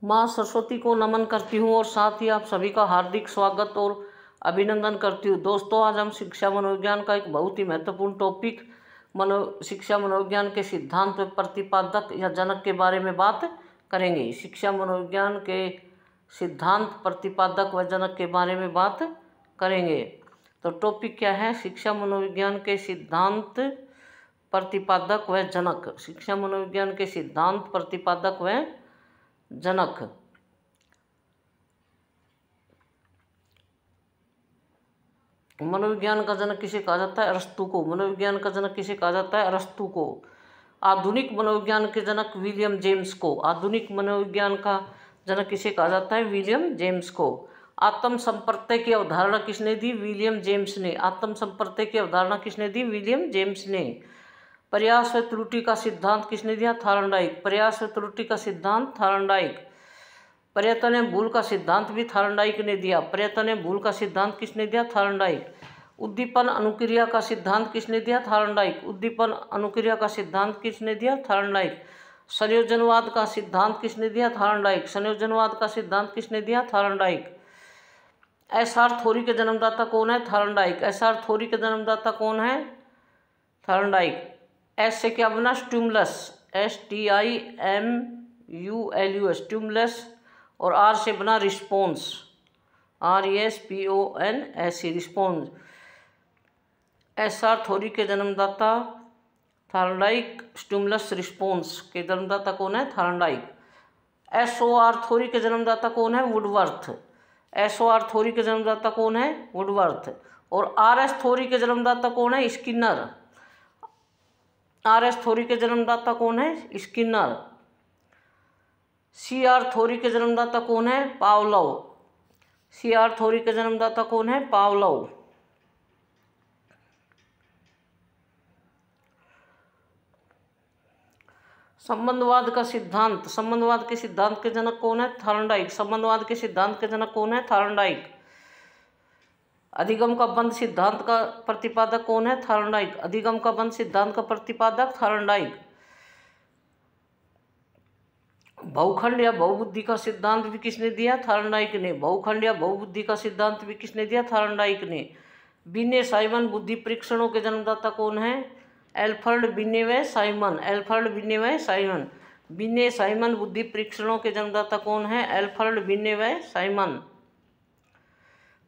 माँ सरस्वती को नमन करती हूँ और साथ ही आप सभी का हार्दिक स्वागत और अभिनंदन करती हूँ। दोस्तों, आज हम शिक्षा मनोविज्ञान का एक बहुत ही महत्वपूर्ण टॉपिक शिक्षा मनोविज्ञान के सिद्धांत प्रतिपादक या जनक के बारे में बात करेंगे। शिक्षा मनोविज्ञान के सिद्धांत प्रतिपादक व जनक के बारे में बात करेंगे। तो टॉपिक क्या है? शिक्षा मनोविज्ञान के सिद्धांत प्रतिपादक व जनक। शिक्षा मनोविज्ञान के सिद्धांत प्रतिपादक व जनक। मनोविज्ञान का जनक किसे कहा जाता है? अरस्तू को। मनोविज्ञान का जनक किसे कहा जाता है? अरस्तू को। आधुनिक मनोविज्ञान के जनक विलियम जेम्स को। आधुनिक मनोविज्ञान का जनक किसे कहा जाता है? विलियम जेम्स को। आत्म संप्रत्यय की अवधारणा किसने दी? विलियम जेम्स ने। आत्म संप्रत्यय की अवधारणा किसने दी? विलियम जेम्स ने। प्रयास व त्रुटि का सिद्धांत किसने दिया? थार्नडाइक। प्रयास व त्रुटि का सिद्धांत थार्नडाइक। प्रयत्न एवं भूल का सिद्धांत भी थार्नडाइक ने दिया। प्रयत्न एवं भूल का सिद्धांत किसने दिया? थार्नडाइक। उद्दीपन अनुक्रिया का सिद्धांत किसने दिया? थार्नडाइक। उद्दीपन अनुक्रिया का सिद्धांत किसने दिया? थार्नडाइक। संयोजनवाद का सिद्धांत किसने दिया? थार्नडाइक। संयोजनवाद का सिद्धांत किसने दिया? थार्नडाइक। एसआर थ्योरी के जन्मदाता कौन है? थार्नडाइक। एसआर थ्योरी के जन्मदाता कौन है? थार्नडाइक। एस से क्या बना? स्टिमुलस। STIMULUS stimulus. और आर से बना response. RESPONS response. SR theory के जन्मदाता थार्नडाइक। स्टिमुलस रिस्पॉन्स के जन्मदाता कौन है? थार्नडाइक। SOR थ्योरी के जन्मदाता कौन है? वुडवर्थ। SOR थ्योरी के जन्मदाता कौन है? वुडवर्थ। और RS थ्योरी के जन्मदाता कौन है? स्किनर। RS थ्योरी के जन्मदाता कौन है? स्किनर। CR थ्योरी के जन्मदाता कौन है? पावलोव। CR थ्योरी के जन्मदाता कौन है? पावलोव। संबंधवाद का सिद्धांत। संबंधवाद के सिद्धांत के जनक कौन है? थार्नडाइक। संबंधवाद के सिद्धांत के जनक कौन है? थार्नडाइक। अधिगम का बंध सिद्धांत का प्रतिपादक कौन है? थार्नडाइक। अधिगम का बंध सिद्धांत का प्रतिपादक थार्नडाइक। बहुखंड या बहुबुद्धि का सिद्धांत भी किसने दिया? थार्नडाइक ने। बहुखंड या बहुबुद्धि का सिद्धांत भी किसने दिया? थार्नडाइक ने। बिने साइमन बुद्धि परीक्षणों के जन्मदाता कौन है? एल्फ्रेड बिने व साइमन। एल्फ्रेड बिने व साइमन। बिने साइमन बुद्धि परीक्षणों के जन्मदाता कौन है? एल्फ्रेड बिने व साइमन।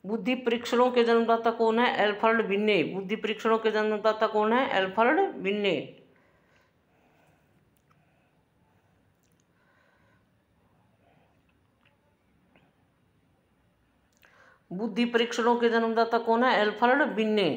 बुद्धि परीक्षणों के जन्मदाता कौन है? एल्फ्रेड बिने। बुद्धि परीक्षणों के जन्मदाता कौन है? एल्फ्रेड बिने। बुद्धि परीक्षणों के जन्मदाता कौन है? एल्फ्रेड बिने।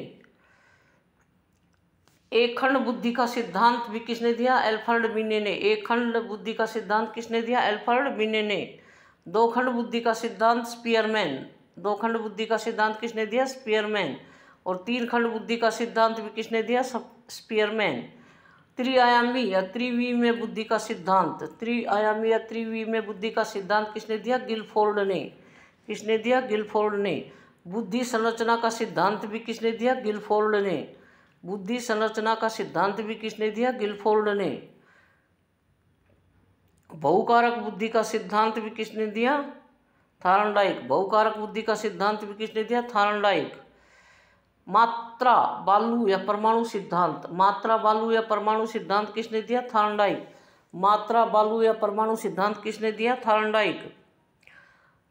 एक खंड बुद्धि का सिद्धांत भी किसने दिया? एल्फ्रेड बिने ने। एक खंड बुद्धि का सिद्धांत किसने दिया? एल्फ्रेड बिने ने। दो खंड बुद्धि का सिद्धांत स्पीयरमैन। दो खंड बुद्धि का सिद्धांत किसने दिया? स्पीयरमैन। और तीन खंड बुद्धि का सिद्धांत भी किसने दिया? स्पीयरमैन। त्रिआयामी या त्रिविमीय बुद्धि का सिद्धांत। त्रिआयामी या त्रिविमीय बुद्धि का सिद्धांत किसने दिया? गिलफोर्ड ने। किसने दिया? गिलफोर्ड ने। बुद्धि संरचना का सिद्धांत भी किसने दिया? गिलफोर्ड ने। बुद्धि संरचना का सिद्धांत भी किसने दिया? गिलफोर्ड ने। बहुकारक बुद्धि का सिद्धांत भी किसने दिया? थार्नडाइक। बहुकारक बुद्धि का सिद्धांत भी किसने दिया? थार्नडाइक। मात्रा बालू या परमाणु सिद्धांत। मात्रा बालू या परमाणु सिद्धांत किसने दिया? थार्नडाइक। मात्रा बालू या परमाणु सिद्धांत किसने दिया? थार्नडाइक।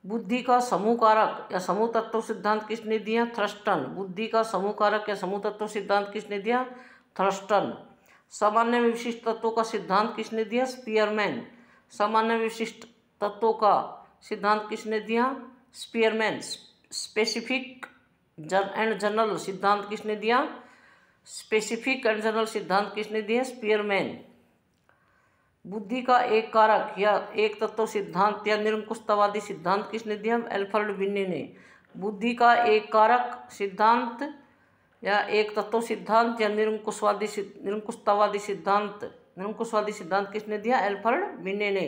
बुद्धि का समूह कारक या समूह तत्व सिद्धांत किसने दिया? थ्रस्टन। बुद्धि का समूह कारक या समूह तत्व सिद्धांत किसने दिया? थ्रस्टन। सामान्य विशिष्ट तत्वों का सिद्धांत किसने दिया? स्पीयरमैन। सामान्य विशिष्ट तत्वों का सिद्धांत किसने दिया? स्पीयरमैन। स्पेसिफिक एंड जनरल सिद्धांत किसने दिया? स्पेसिफिक एंड जनरल सिद्धांत किसने दिया? स्पीयरमैन। बुद्धि का एक कारक या एक तत्व सिद्धांत या निरंकुशतावादी सिद्धांत किसने दिया? एल्फ्रेड बिने ने। बुद्धि का एक कारक सिद्धांत या एक तत्व सिद्धांत या निरंकुशतावादी सिद्धांत किसने दिया? एल्फ्रेड बिने ने।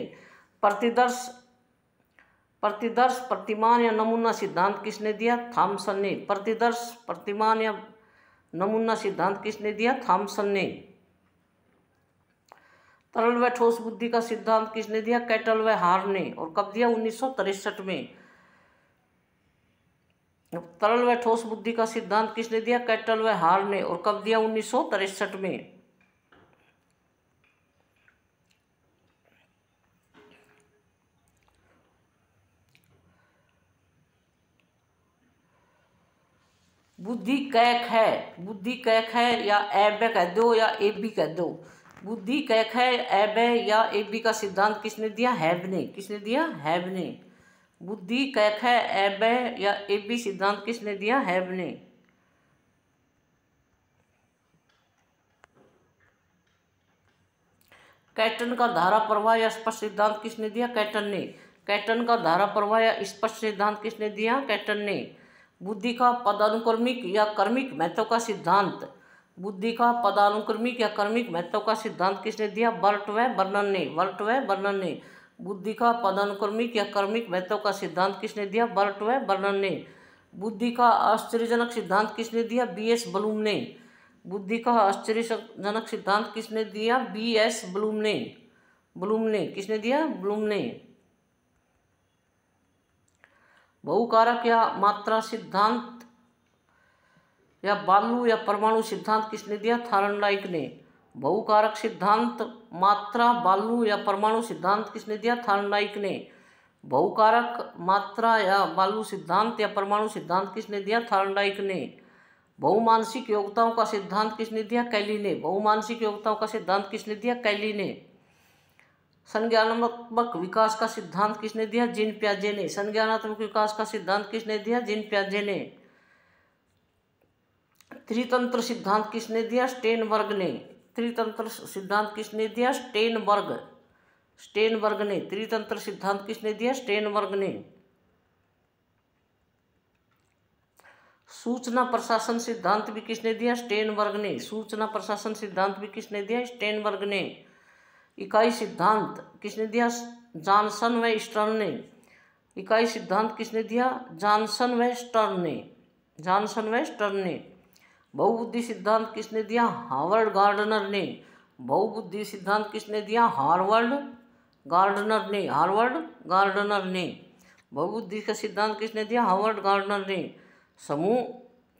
प्रतिदर्श प्रतिमान या नमूना सिद्धांत किसने दिया? थॉमसन ने। प्रतिदर्श प्रतिमान या नमूना सिद्धांत किसने दिया? थॉमसन ने। तरल व ठोस बुद्धि का सिद्धांत किसने दिया? कैटल व हार ने। और कब दिया? 1963 में। तरल व ठोस बुद्धि का सिद्धांत किसने दिया? कैटल व हार ने। और कब दिया? 1963 में। बुद्धि कैक है, बुद्धि कैक है या एब कह दो या एबी कह दो। बुद्धि कैक है, एब या एबी का सिद्धांत किसने दिया? हैब ने। किसने दिया? हैब ने। बुद्धि कैक है, एब या एबी सिद्धांत किसने दिया? हैब ने। कैटन का धारा प्रवाह या स्पष्ट सिद्धांत किसने दिया? कैटन ने। कैटन का धारा प्रवाह या स्पष्ट सिद्धांत किसने दिया? कैटन ने। बुद्धि का पदानुक्रमिक या क्रमिक महत्व का सिद्धांत, बुद्धि का पदानुक्रमिक या क्रमिक महत्व का सिद्धांत किसने दिया? बर्ट व बर्नन ने। बर्ट व बर्नन ने। बुद्धि का पदानुक्रमिक या क्रमिक महत्व का सिद्धांत किसने दिया? बर्ट व बर्नन ने। बुद्धि का आश्चर्यजनक सिद्धांत किसने दिया? बीएस ब्लूम ने। बुद्धि का आश्चर्यजनक सिद्धांत किसने दिया? बीएस ब्लूम ने। ब्लूम ने। किसने दिया? ब्लूम ने। बहुकारक या मात्रा सिद्धांत या बालू या परमाणु सिद्धांत किसने दिया? थार्नडाइक ने। बहुकारक सिद्धांत, मात्रा, बालू या परमाणु सिद्धांत किसने दिया? थार्नडाइक ने। बहुकारक, मात्रा या बालू सिद्धांत या परमाणु सिद्धांत किसने दिया? थार्नडाइक ने। बहुमानसिक योग्यताओं का सिद्धांत किसने दिया? कैली ने। बहुमानसिक योग्यताओं का सिद्धांत किसने दिया? कैली ने। संज्ञानात्मक विकास का सिद्धांत किसने दिया? जीन पियाजे ने। संज्ञानात्मक विकास का सिद्धांत किसने दिया? जीन पियाजे ने। त्रितंत्र सिद्धांत किसने दिया? स्टेनबर्ग ने। त्रितंत्र सिद्धांत किसने दिया? स्टेनबर्ग। स्टेनबर्ग ने। त्रितंत्र सिद्धांत किसने दिया? स्टेनबर्ग ने। सूचना प्रशासन सिद्धांत भी किसने दिया? स्टेनबर्ग ने। सूचना प्रशासन सिद्धांत भी किसने दिया? स्टेनबर्ग ने। इकाई सिद्धांत किसने दिया? जॉनसन व स्टर्न ने। इकाई सिद्धांत किसने दिया? जॉनसन व स्टर्न ने। जॉनसन व स्टर्न ने। बहुबुद्धि सिद्धांत किसने दिया? हार्वर्ड गार्डनर ने। बहुबुद्धि सिद्धांत किसने दिया? हार्वर्ड गार्डनर ने। हार्वर्ड गार्डनर ने। बहुबुद्धि का सिद्धांत किसने दिया? हार्वर्ड गार्डनर ने। समूह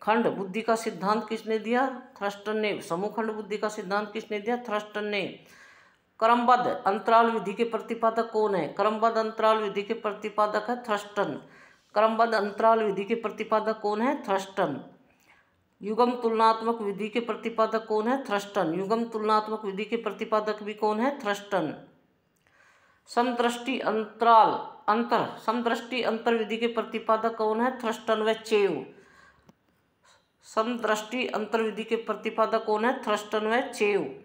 खंड बुद्धि का सिद्धांत किसने दिया? थ्रस्टन ने। समूह खंड बुद्धि का सिद्धांत किसने दिया? थ्रस्टन ने। क्रमबद्ध अंतराल विधि के प्रतिपादक कौन है? क्रमबद्ध अंतराल विधि के प्रतिपादक है थ्रस्टन। क्रमबद्ध अंतराल विधि के प्रतिपादक कौन है? थ्रस्टन। युगम तुलनात्मक विधि के प्रतिपादक कौन है? थ्रस्टन। युगम तुलनात्मक विधि के प्रतिपादक भी कौन है? थ्रस्टन। समदृष्टि समदृष्टि अंतर विधि के प्रतिपादक कौन है? थ्रस्टन व चेव। समदृष्टि अंतर विधि के प्रतिपादक कौन है? थ्रस्टन व चेव।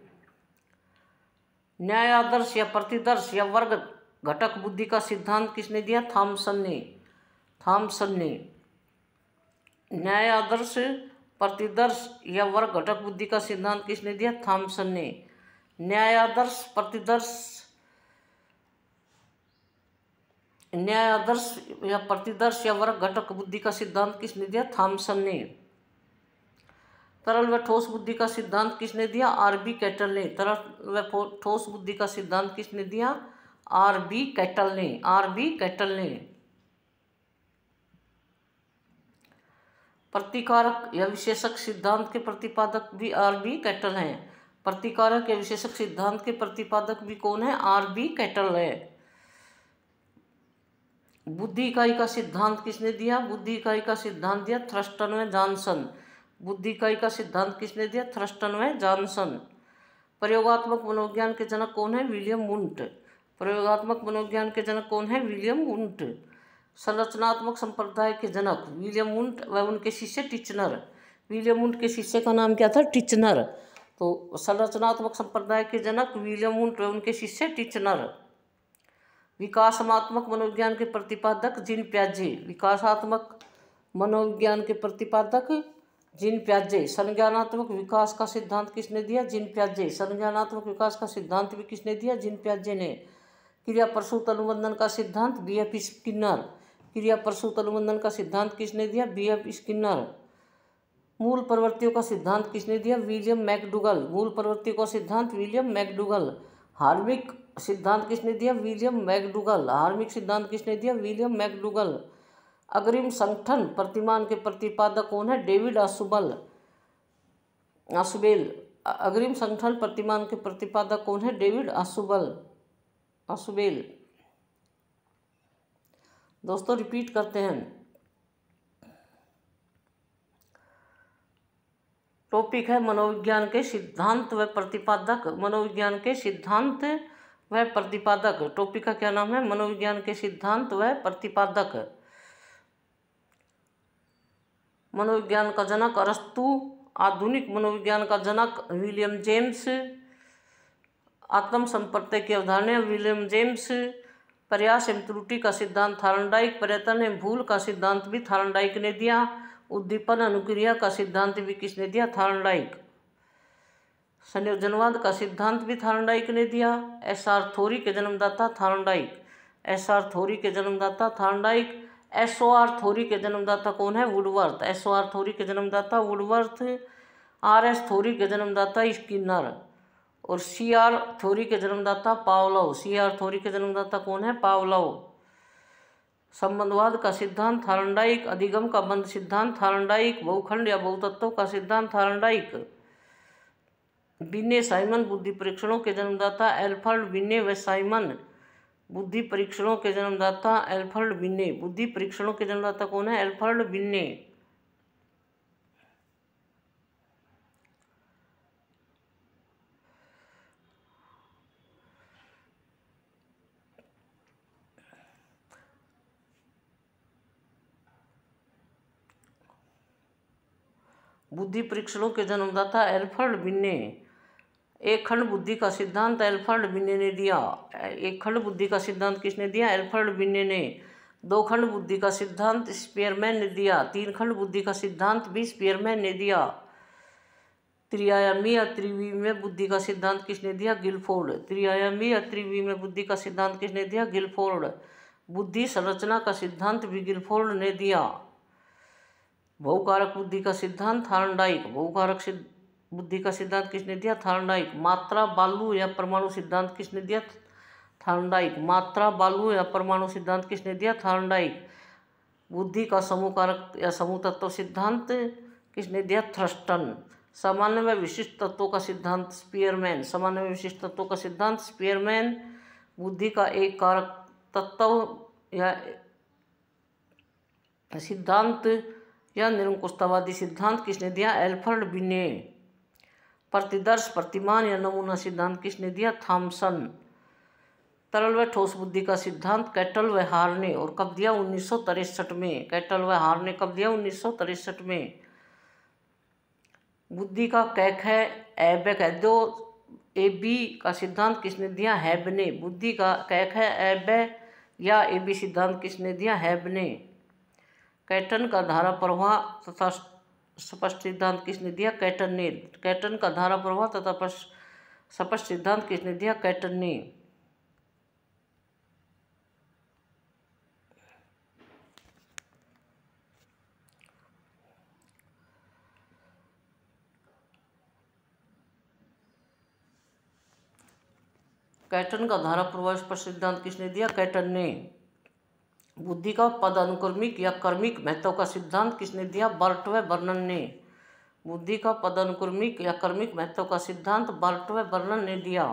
न्यायादर्श या प्रतिदर्श या वर्ग घटक बुद्धि का सिद्धांत किसने दिया? थॉमसन ने। थॉमसन ने। न्यायादर्श, प्रतिदर्श या वर्ग घटक बुद्धि का सिद्धांत किसने दिया? थॉमसन ने। न्यायादर्श, प्रतिदर्श, न्यायादर्श या प्रतिदर्श या वर्ग घटक बुद्धि का सिद्धांत किसने दिया? थॉमसन ने। तरल व ठोस बुद्धि का सिद्धांत किसने दिया? आर.बी. कैटल ने। तरल व ठोस बुद्धि का सिद्धांत किसने दिया? आर.बी. कैटल ने। आर.बी. कैटल ने। प्रतिकारक या विशेषक सिद्धांत के प्रतिपादक भी आर.बी. कैटल हैं। प्रतिकारक या विशेषक सिद्धांत के प्रतिपादक भी कौन है? आर.बी. कैटल है। बुद्धि इकाई का सिद्धांत किसने दिया? बुद्धि इकाई का सिद्धांत दिया थ्रस्टन व जॉनसन। बुद्धि इकाई का सिद्धांत किसने दिया? थ्रस्टन व जॉनसन। प्रयोगात्मक मनोविज्ञान के जनक कौन है? William Wundt. प्रयोगात्मक मनोविज्ञान के जनक कौन है? William Wundt. संरचनात्मक संप्रदाय के जनक विलियम वुंट व उनके शिष्य टिचनर। विलियम वुंट के शिष्य का नाम क्या था? टिचनर। तो संरचनात्मक संप्रदाय के जनक विलियम वुंट व उनके शिष्य टिचनर। विकासात्मक मनोविज्ञान के प्रतिपादक जीन पियाजे। विकासात्मक मनोविज्ञान के प्रतिपादक जीन पियाजे। संज्ञानात्मक विकास का सिद्धांत किसने दिया? जीन पियाजे। संज्ञानात्मक विकास का सिद्धांत भी किसने दिया? जीन पियाजे ने। क्रिया प्रसूत अनुबंधन का सिद्धांत बी.एफ. स्किनर। क्रिया प्रसूत अनुबंधन का सिद्धांत किसने दिया? बी.एफ. स्किनर। मूल प्रवृत्तियों का सिद्धांत किसने दिया? William McDougall. मूल प्रवृत्तियों का सिद्धांत विलियम मैकडूगल। हार्मिक सिद्धांत किसने दिया? William McDougall. हार्मिक सिद्धांत किसने दिया? William McDougall. अग्रिम संगठन प्रतिमान के प्रतिपादक कौन है? डेविड आशुबेल। अग्रिम संगठन प्रतिमान के प्रतिपादक कौन है? डेविड आशुबेल। दोस्तों रिपीट करते हैं। टॉपिक है मनोविज्ञान के सिद्धांत व प्रतिपादक। मनोविज्ञान के सिद्धांत व प्रतिपादक। टॉपिक का क्या नाम है? मनोविज्ञान के सिद्धांत व प्रतिपादक। मनोविज्ञान का जनक अरस्तु। आधुनिक मनोविज्ञान का जनक विलियम जेम्स। आत्म संपर्क की अवधारणा विलियम जेम्स। प्रयास एवं त्रुटि का सिद्धांत थार्नडाइक। पर्यटन एवं भूल का सिद्धांत भी थार्नडाइक ने दिया। उद्दीपन अनुक्रिया का सिद्धांत भी किसने दिया? थार्नडाइक। संयोजनवाद का सिद्धांत भी थार्नडाइक ने दिया। एसआर थ्योरी के जन्मदाता थार्नडाइक। एसआर थ्योरी के जन्मदाता थार्नडाइक। एसओआर थ्योरी के जन्मदाता कौन है? वुडवर्थ। एसओआर थ्योरी के जन्मदाता वुडवर्थ। आरएस थ्योरी के जन्मदाता स्किनर। और सीआर थ्योरी के जन्मदाता पावलोव। सीआर थ्योरी के जन्मदाता कौन है? पावलोव। संबंधवाद का सिद्धांत थार्नडाइक। अधिगम का बंध सिद्धांत थार्नडाइक। बहुखंड या बहुतत्वों का सिद्धांत थार्नडाइक। बिन्ने साइमन बुद्धि परीक्षणों के जन्मदाता एल्फ्रेड बिन्ने व साइमन। बुद्धि परीक्षणों के जन्मदाता एल्फ्रेड बिन्ने। बुद्धि परीक्षणों के जन्मदाता कौन है? एल्फ्रेड बिन्ने। बुद्धि परीक्षणों के जन्मदाता एल्फ्रेड बिन्ने। एक खंड बुद्धि का सिद्धांत एल्फ्रेड बिन्ने ने दिया। एक खंड बुद्धि का सिद्धांत किसने दिया? एल्फ्रेड बिन्ने ने। दो खंड बुद्धि का सिद्धांत स्पीयरमैन ने दिया। तीन खंड बुद्धि का सिद्धांत भी स्पीयरमैन ने दिया। त्रिआयामी या त्रिविमीय बुद्धि का सिद्धांत किसने दिया? गिलफोर्ड। त्रिआयामी या त्रिविमीय बुद्धि का सिद्धांत किसने दिया? गिलफोर्ड। बुद्धि संरचना का सिद्धांत भी गिलफोर्ड ने दिया। बहुकारक बुद्धि का सिद्धांत थार्नडाइक। बहुकारक बुद्धि का सिद्धांत किसने दिया? थार्नडाइक। मात्रा बालू या परमाणु सिद्धांत किसने दिया? थार्नडाइक। मात्रा बालू या परमाणु सिद्धांत किसने दिया? थार्नडाइक। बुद्धि का समूह कारक या समूह तत्व सिद्धांत किसने दिया? थर्स्टन। सामान्य व विशिष्ट तत्वों का सिद्धांत स्पीयरमैन। सामान्य व विशिष्ट तत्वों का सिद्धांत स्पीयरमैन। बुद्धि का एक कारक तत्व या सिद्धांत या निरंकुशतावादी सिद्धांत किसने दिया? एल्फ्रेड बिन्ने। प्रतिदर्श प्रतिमान या नमूना सिद्धांत किसने दिया? थॉमसन। तरल व ठोस बुद्धि का सिद्धांत कैटल व हार्ने। और कब दिया? 1963 में। कैटल व हार्ने कब दिया? 1963 में। बुद्धि का कैक है एबेकैदो एबी का सिद्धांत किसने दिया? हैबने। बुद्धि का कैक है एबे या एबी सिद्धांत किसने दिया? हैबने। कैटन का धारा प्रवाह तथा स्पष्ट सिद्धांत किसने दिया? कैटन ने। कैटन का धारा प्रवाह तथा स्पष्ट सिद्धांत किसने दिया? कैटन ने। कैटन का धारा प्रवाह स्पष्ट सिद्धांत किसने दिया? कैटन ने। बुद्धि का पदानुक्रमिक या क्रमिक महत्व का सिद्धांत किसने दिया? बर्ट व बर्नन ने। बुद्धि का पदानुक्रमिक या क्रमिक महत्व का सिद्धांत बर्ट व बर्नन ने दिया।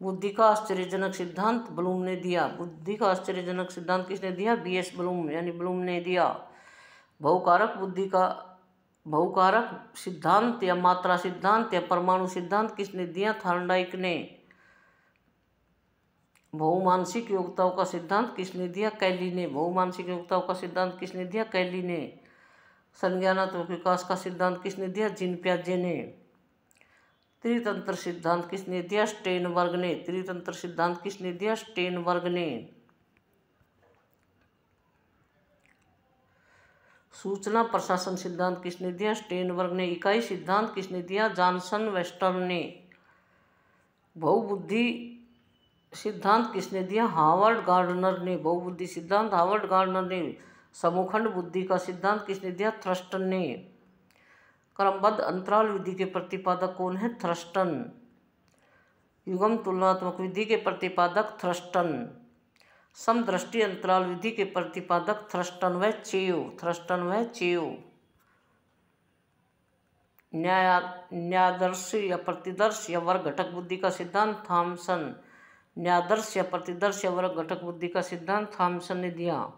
बुद्धि का आश्चर्यजनक सिद्धांत ब्लूम ने दिया। बुद्धि का आश्चर्यजनक सिद्धांत किसने दिया? बीएस ब्लूम यानी ब्लूम ने दिया। बहुकारक बुद्धि का बहुकारक सिद्धांत या मात्रा सिद्धांत या परमाणु सिद्धांत किसने दिया? थार्नडाइक ने। बहुमानसिक योग्यताओं का सिद्धांत किसने दिया? कैली ने। बहुमानसिक योग्यताओं का सिद्धांत किसने दिया? कैली ने। संज्ञानात्मक विकास का सिद्धांत किसने दिया? जीन पियाजे ने। त्रितंत्र सिद्धांत किसने दिया? स्टेनबर्ग ने। त्रितंत्र सिद्धांत किसने दिया? स्टेनबर्ग ने। सूचना प्रशासन सिद्धांत किसने दिया? स्टेनबर्ग ने। इकाई सिद्धांत किसने दिया? जॉनसन वेस्टर्न ने। बहुबुद्धि सिद्धांत किसने दिया? हार्वर्ड गार्डनर ने। बहुबुद्धि सिद्धांत हार्वर्ड गार्डनर ने। समूहखंड बुद्धि का सिद्धांत किसने दिया? थर्स्टन ने। क्रमबद्ध अंतराल विधि के प्रतिपादक कौन है? थर्स्टन। युग्म तुलनात्मक विधि के प्रतिपादक थ्रस्टन। समदृष्टि अंतराल विधि के प्रतिपादक थ्रस्टन व चेव। न्यायादर्श या प्रतिदर्श या वर्ग घटक बुद्धि का सिद्धांत थॉमसन। न्यायादर्श या प्रतिदर्श या वर्ग घटक बुद्धि का सिद्धांत थॉमसन ने दिया।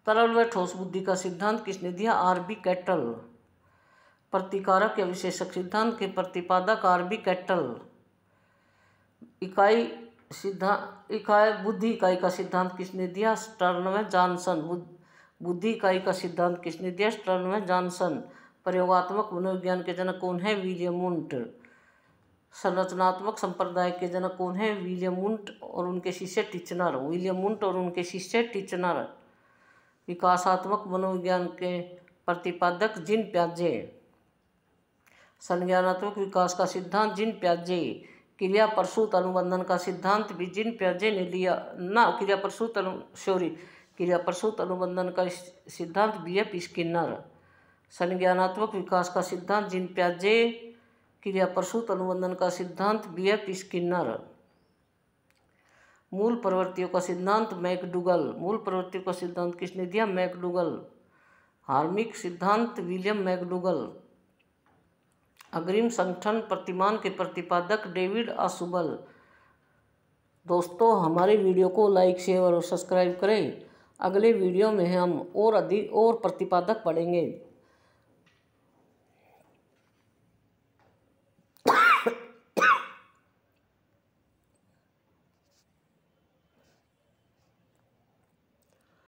तरल व ठोस बुद्धि का सिद्धांत किसने दिया? आर.बी. कैटल। प्रतिकारक या विशेषक सिद्धांत के प्रतिपादक आर.बी. कैटल। बुद्धि इकाई का सिद्धांत किसने दिया? स्टर्न व जॉनसन। बुद्धि इकाई का सिद्धांत किसने दिया? स्टर्न व जॉनसन। प्रयोगात्मक मनोविज्ञान के जनक कौन है? William Wundt. संरचनात्मक संप्रदाय के जनक कौन है? विलियम वुंट और उनके शिष्य टिचनर। विकासात्मक मनोविज्ञान के प्रतिपादक जीन प्याजे। संज्ञानात्मक विकास का सिद्धांत जीन प्याजे। क्रिया प्रसूत अनुबंधन का सिद्धांत भी जीन प्याजे ने लिया ना। क्रिया प्रसूत अनुबंधन का सिद्धांत B.F. स्किनर। संज्ञानात्मक विकास का सिद्धांत जीन प्याजे। क्रिया प्रसूत अनुबंधन का सिद्धांत B.F. स्किनर। मूल प्रवृत्तियों का सिद्धांत मैकडूगल। मूल प्रवृत्तियों का सिद्धांत किसने दिया? मैकडूगल। हार्मिक सिद्धांत विलियम मैकडूगल। अग्रिम संगठन प्रतिमान के प्रतिपादक डेविड आशुबल। दोस्तों, हमारे वीडियो को लाइक शेयर और सब्सक्राइब करें। अगले वीडियो में हम और प्रतिपादक पढ़ेंगे।